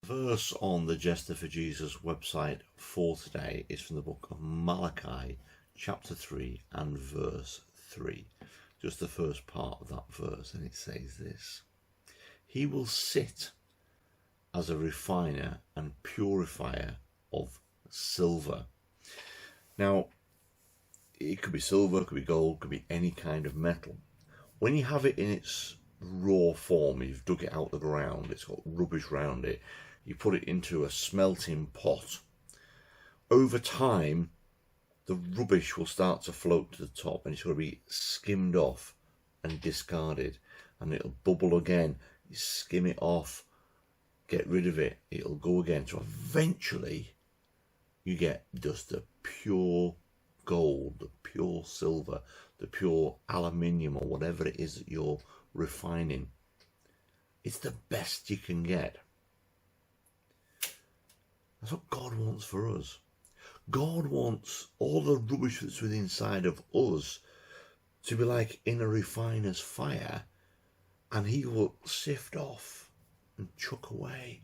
Verse on the Jester for Jesus website for today is from the book of Malachi, chapter 3 and verse 3. Just the first part of that verse, and it says this: He will sit as a refiner and purifier of silver. Now, it could be silver, it could be gold, it could be any kind of metal. When you have it in its raw form, you've dug it out of the ground, it's got rubbish around it, you put it into a smelting pot. Over time, the rubbish will start to float to the top and it's going to be skimmed off and discarded, and it'll bubble again. You skim it off, get rid of it, it'll go again. So eventually you get just the pure gold, the pure silver, the pure aluminium, or whatever it is that you're refining. It's the best you can get. That's what God wants for us. God wants all the rubbish that's within inside of us to be like in a refiner's fire, and he will sift off and chuck away.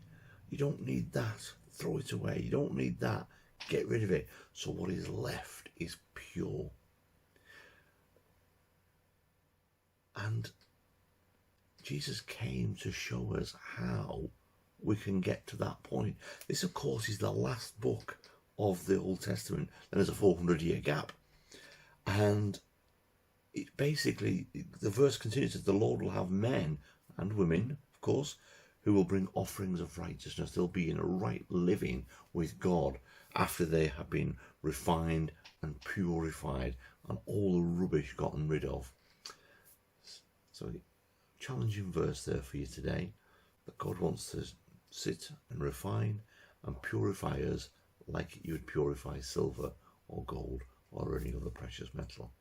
You don't need that, throw it away. You don't need that, get rid of it. So what is left is pure. And Jesus came to show us how we can get to that point. This, of course, is the last book of the Old Testament. Then there's a 400-year gap. And it basically, the verse continues that the Lord will have men and women, of course, who will bring offerings of righteousness. They'll be in a right living with God after they have been refined and purified and all the rubbish gotten rid of. So, challenging verse there for you today, that God wants to sit and refine and purify us like you would purify silver or gold or any other precious metal.